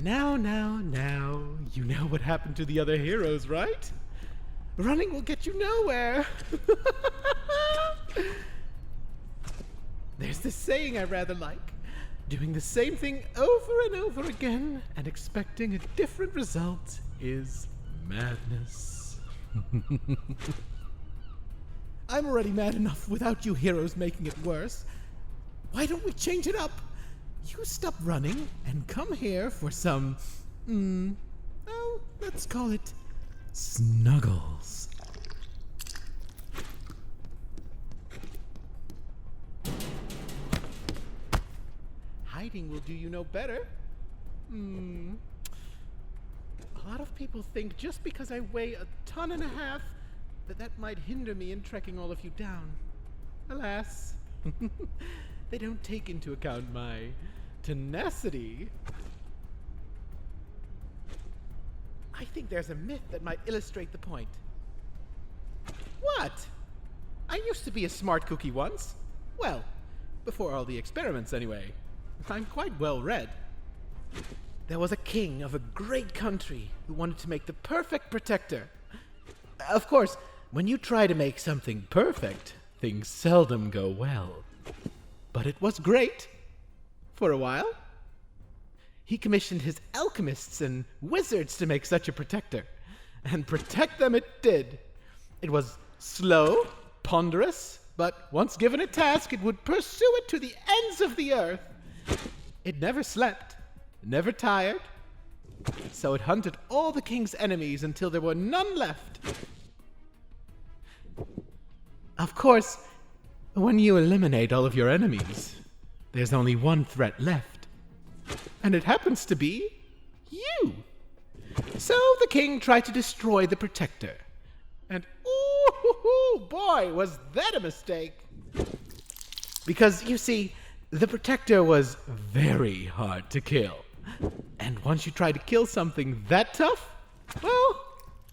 Now, you know what happened to the other heroes, right? Running will get you nowhere. There's this saying I rather like. Doing the same thing over and over again and expecting a different result is madness. I'm already mad enough without you heroes making it worse. Why don't we change it up? You stop running and come here for some, let's call it snuggles. Hiding will do you no better. A lot of people think just because I weigh 1.5 tons, that might hinder me in trekking all of you down. Alas, they don't take into account my tenacity. I think there's a myth that might illustrate the point. What? I used to be a smart cookie once. Well, before all the experiments anyway. I'm quite well read. There was a king of a great country who wanted to make the perfect protector. Of course, when you try to make something perfect, things seldom go well. But it was great. For a while. He commissioned his alchemists and wizards to make such a protector. And protect them it did. It was slow, ponderous, but once given a task, it would pursue it to the ends of the earth. It never slept, never tired, so it hunted all the king's enemies until there were none left. Of course, when you eliminate all of your enemies, there's only one threat left, and it happens to be you. So the king tried to destroy the protector, and ooh, boy, was that a mistake. Because, you see, the protector was very hard to kill. And once you try to kill something that tough, well,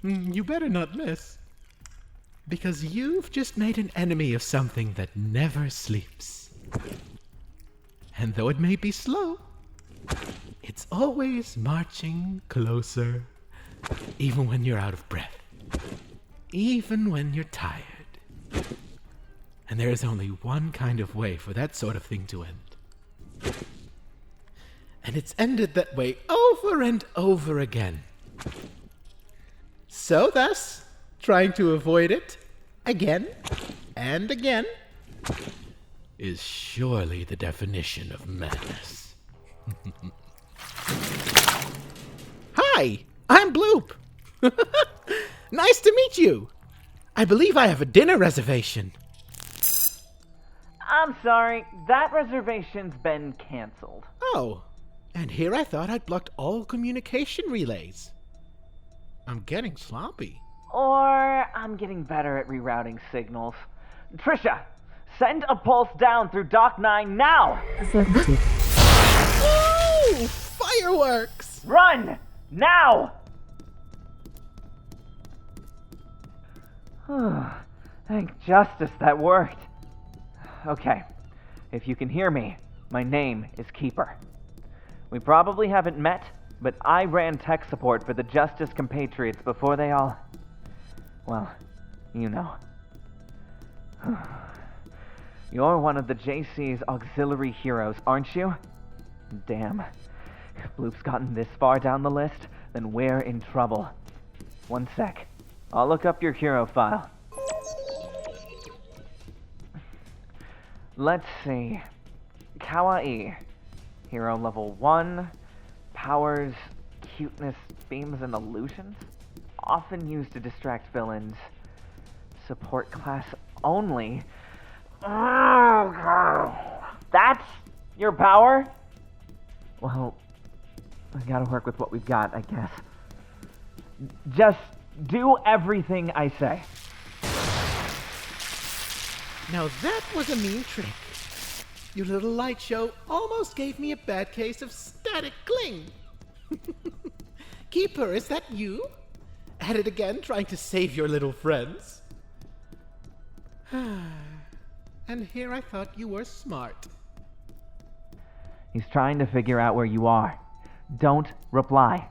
you better not miss. Because you've just made an enemy of something that never sleeps. And though it may be slow, it's always marching closer, even when you're out of breath, even when you're tired. And there is only one kind of way for that sort of thing to end. And it's ended that way over and over again. So thus, trying to avoid it again and again is surely the definition of madness. Hi, I'm Bloop. Nice to meet you. I believe I have a dinner reservation. I'm sorry, that reservation's been canceled. Oh, and here I thought I'd blocked all communication relays. I'm getting sloppy. Or I'm getting better at rerouting signals. Trisha, send a pulse down through Dock 9 now! Oh, fireworks! Run! Now! Thank justice that worked. Okay, if you can hear me, my name is Keeper. We probably haven't met, but I ran tech support for the Justice compatriots before they all... well, you know. You're one of the JC's auxiliary heroes, aren't you? Damn. If Bloop's gotten this far down the list, then we're in trouble. One sec. I'll look up your hero file. Let's see. Kawaii. Hero level 1. Powers, cuteness, beams, and illusions. Often used to distract villains. Support class only. That's your power? Well, I gotta work with what we've got, I guess. Just do everything I say. Now that was a mean trick. Your little light show almost gave me a bad case of static cling. Keeper, is that you? at it again trying to save your little friends. And here I thought you were smart. He's trying to figure out where you are. Don't reply.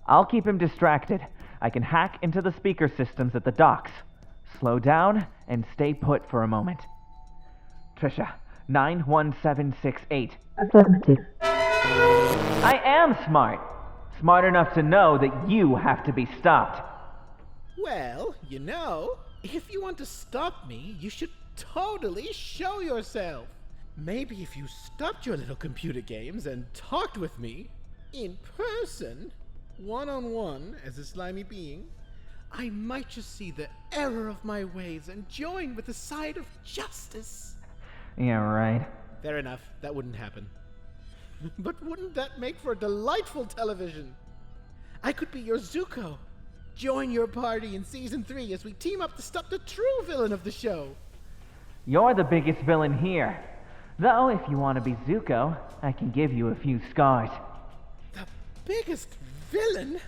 I'll keep him distracted. I can hack into the speaker systems at the docks. Slow down and stay put for a moment. Trisha, 91768. Affirmative. I am smart. Smart enough to know that you have to be stopped. Well, if you want to stop me, you should totally show yourself. Maybe if you stopped your little computer games and talked with me, in person, one-on-one as a slimy being, I might just see the error of my ways and join with the side of justice. Yeah, right. Fair enough, that wouldn't happen. But wouldn't that make for delightful television? I could be your Zuko. Join your party in Season 3 as we team up to stop the true villain of the show. You're the biggest villain here. Though, if you want to be Zuko, I can give you a few scars. The biggest villain?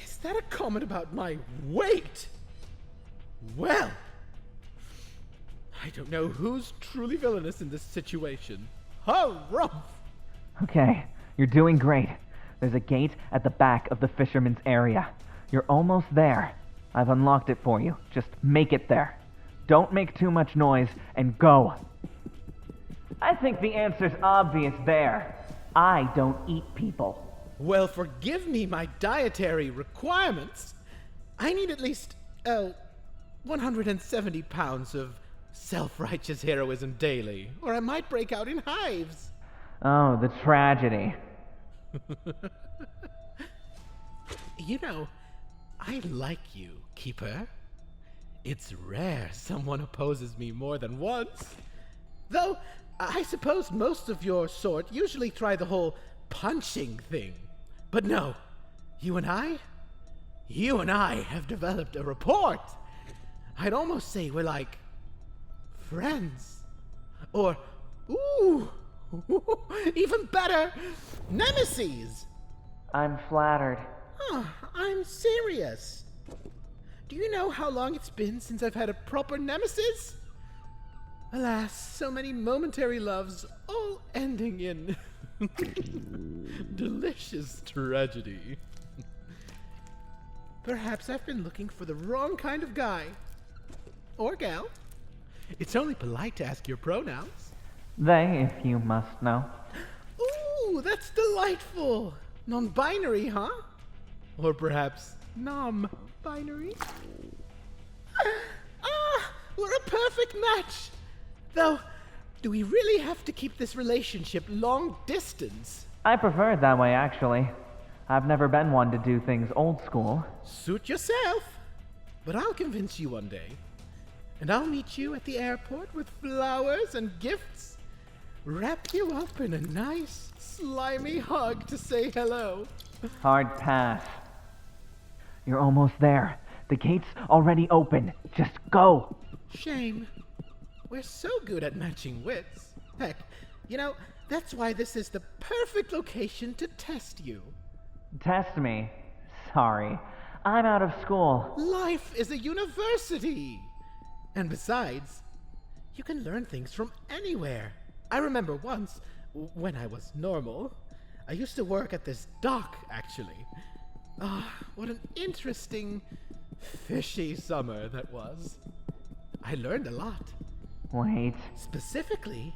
Is that a comment about my weight? Well, I don't know who's truly villainous in this situation. Harumph! Okay, you're doing great. There's a gate at the back of the fisherman's area. You're almost there. I've unlocked it for you. Just make it there. Don't make too much noise, and go. I think the answer's obvious there. I don't eat people. Well, forgive me my dietary requirements. I need at least, 170 pounds of self-righteous heroism daily, or I might break out in hives. Oh, the tragedy. I like you, Keeper. It's rare someone opposes me more than once. Though, I suppose most of your sort usually try the whole punching thing. But no, you and I have developed a rapport. I'd almost say we're like friends. Or, even better, Nemesis. I'm flattered. I'm serious. Do you know how long it's been since I've had a proper nemesis? Alas, so many momentary loves, all ending in delicious tragedy. Perhaps I've been looking for the wrong kind of guy. Or gal. It's only polite to ask your pronouns. They, if you must know. Ooh, that's delightful. Non-binary, huh? Or perhaps nom-binary? We're a perfect match. Though, do we really have to keep this relationship long distance? I prefer it that way, actually. I've never been one to do things old school. Suit yourself. But I'll convince you one day. And I'll meet you at the airport with flowers and gifts. Wrap you up in a nice, slimy hug to say hello. Hard pass. You're almost there. The gate's already open. Just go. Shame. We're so good at matching wits. Heck, that's why this is the perfect location to test you. Test me? Sorry. I'm out of school. Life is a university. And besides, you can learn things from anywhere. I remember once, when I was normal, I used to work at this dock, actually. What an interesting, fishy summer that was. I learned a lot. Wait. Specifically,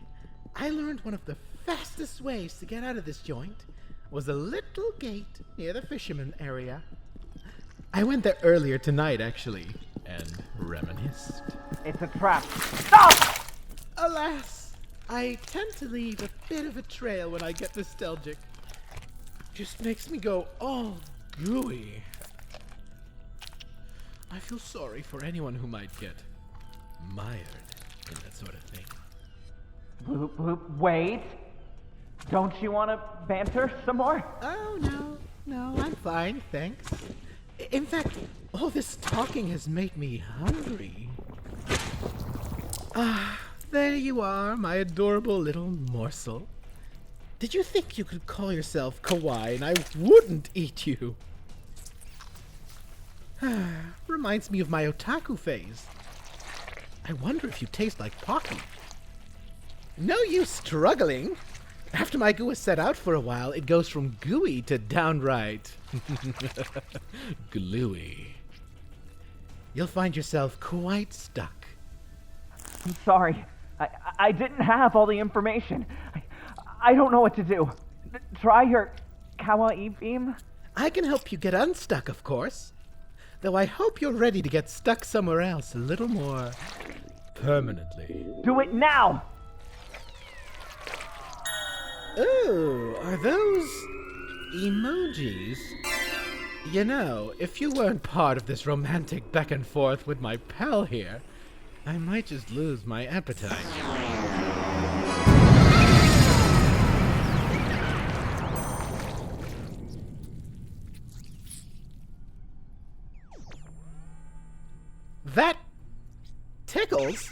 I learned one of the fastest ways to get out of this joint was a little gate near the fisherman area. I went there earlier tonight, actually, and reminisced. It's a trap. Stop! Alas, I tend to leave a bit of a trail when I get nostalgic. Just makes me go all gooey. I feel sorry for anyone who might get mired in that sort of thing. Bloop, bloop, wait. Don't you want to banter some more? Oh, no, I'm fine, thanks. In fact, all this talking has made me hungry. There you are, my adorable little morsel. Did you think you could call yourself kawaii and I wouldn't eat you? Reminds me of my otaku phase. I wonder if you taste like Pocky. No use struggling. After my goo is set out for a while, it goes from gooey to downright gluey. You'll find yourself quite stuck. I'm sorry. I didn't have all the information. I don't know what to do. Try your kawaii beam? I can help you get unstuck, of course. Though I hope you're ready to get stuck somewhere else a little more permanently. Do it now! Ooh, are those emojis? You know, if you weren't part of this romantic back and forth with my pal here, I might just lose my appetite. That tickles?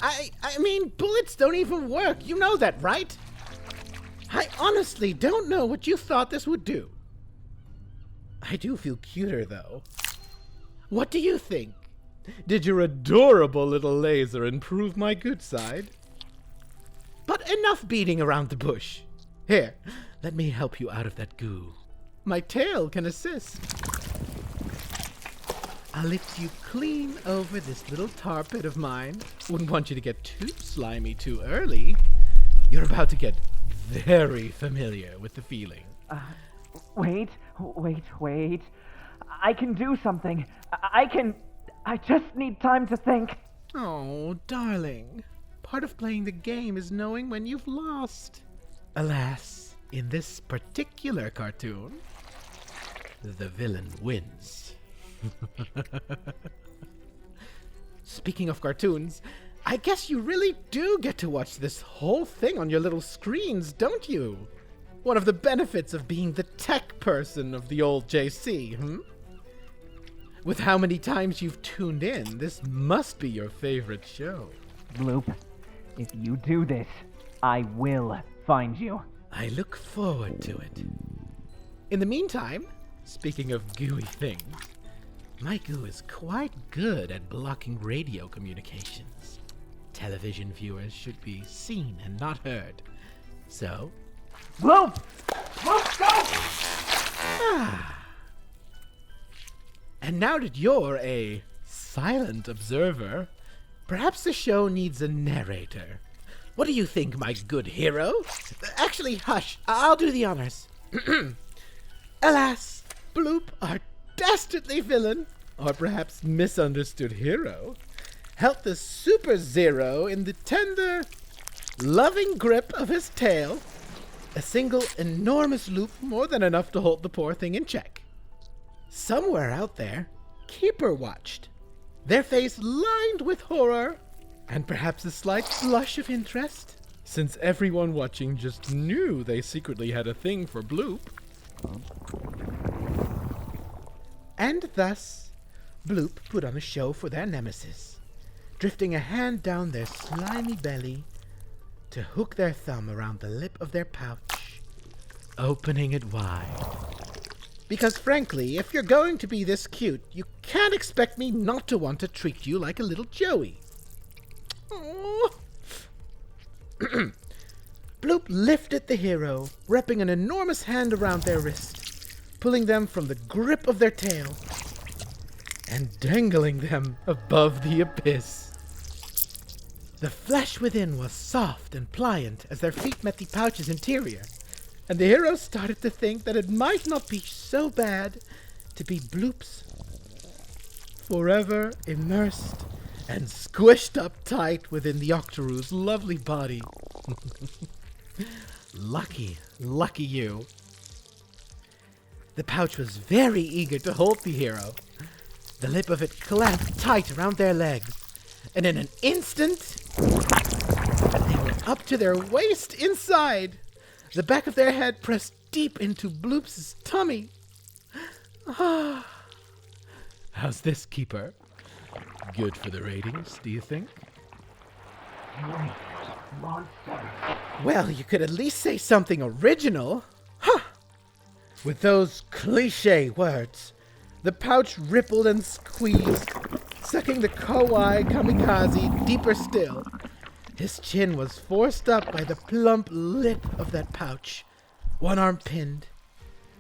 I mean, bullets don't even work. You know that, right? I honestly don't know what you thought this would do. I do feel cuter, though. What do you think? Did your adorable little laser improve my good side? But enough beating around the bush. Here, let me help you out of that goo. My tail can assist. I'll lift you clean over this little tar pit of mine. Wouldn't want you to get too slimy too early. You're about to get very familiar with the feeling. Wait. I can do something. I just need time to think. Oh, darling. Part of playing the game is knowing when you've lost. Alas, in this particular cartoon, the villain wins. Speaking of cartoons, I guess you really do get to watch this whole thing on your little screens, don't you? One of the benefits of being the tech person of the old JC, With how many times you've tuned in, this must be your favorite show. Bloop, if you do this, I will find you. I look forward to it. In the meantime, speaking of gooey things, my goo is quite good at blocking radio communications. Television viewers should be seen and not heard. So... Bloop! Bloop, go! And now that you're a silent observer, perhaps the show needs a narrator. What do you think, my good hero? Actually, hush. I'll do the honors. Alas, Bloop, our dastardly villain, or perhaps misunderstood hero, held the Super Zero in the tender, loving grip of his tail. A single enormous loop, more than enough to hold the poor thing in check. Somewhere out there, Keeper watched, their face lined with horror, and perhaps a slight blush of interest, since everyone watching just knew they secretly had a thing for Bloop. And thus, Bloop put on a show for their Nemesis, drifting a hand down their slimy belly to hook their thumb around the lip of their pouch, opening it wide. Because frankly, if you're going to be this cute, you can't expect me not to want to treat you like a little Joey. Bloop lifted the hero, wrapping an enormous hand around their wrist, pulling them from the grip of their tail, and dangling them above the abyss. The flesh within was soft and pliant as their feet met the pouch's interior, and the hero started to think that it might not be so bad to be Bloop's, forever immersed and squished up tight within the Octoroo's lovely body. Lucky you. The pouch was very eager to hold the hero. The lip of it clamped tight around their legs, and in an instant, they were up to their waist inside, the back of their head pressed deep into Bloop's tummy. How's this, Keeper? Good for the ratings, do you think? Well, you could at least say something original. With those cliché words, The pouch rippled and squeezed, sucking the kawaii kamikaze deeper still. His chin was forced up by the plump lip of that pouch, one arm pinned,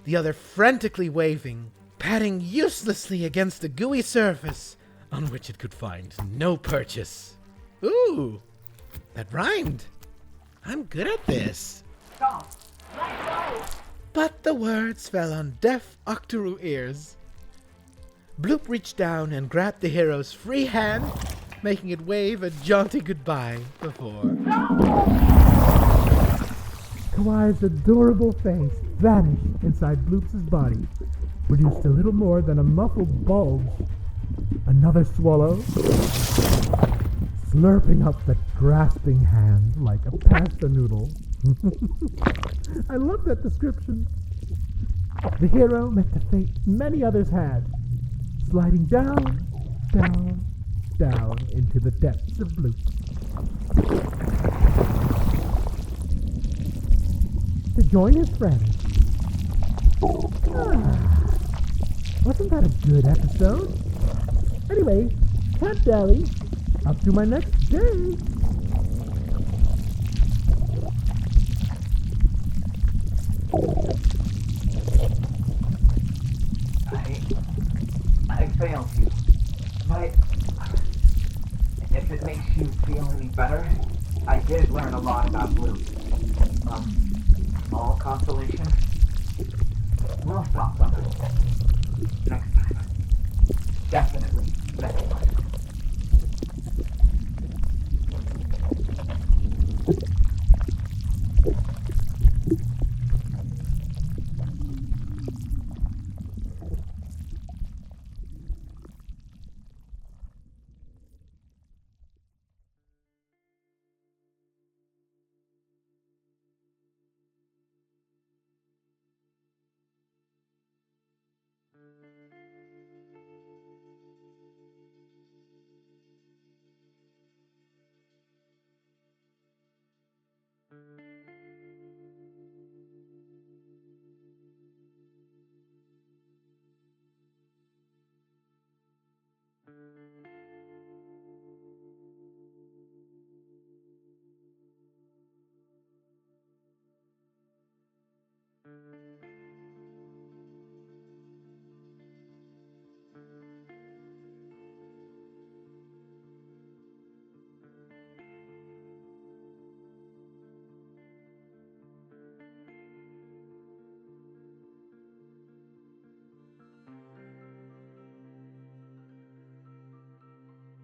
the other frantically waving, patting uselessly against the gooey surface on which it could find no purchase. Ooh, that rhymed. I'm good at this. Stop! Let go! But the words fell on deaf Octoroo ears. Bloop reached down and grabbed the hero's free hand, making it wave a jaunty goodbye before. Kawaii's adorable face vanished inside Bloop's body, produced a little more than a muffled bulge. Another swallow, slurping up the grasping hand like a pasta noodle. I love that description. The hero met the fate many others had, sliding down, down, down into the depths of Bloop. To join his friends. Wasn't that a good episode? Anyway, Cat Dally, up to my next day. I failed you, but if it makes you feel any better, I did learn a lot about Bloop. All consolation. We'll stop something. Next time. Definitely next time.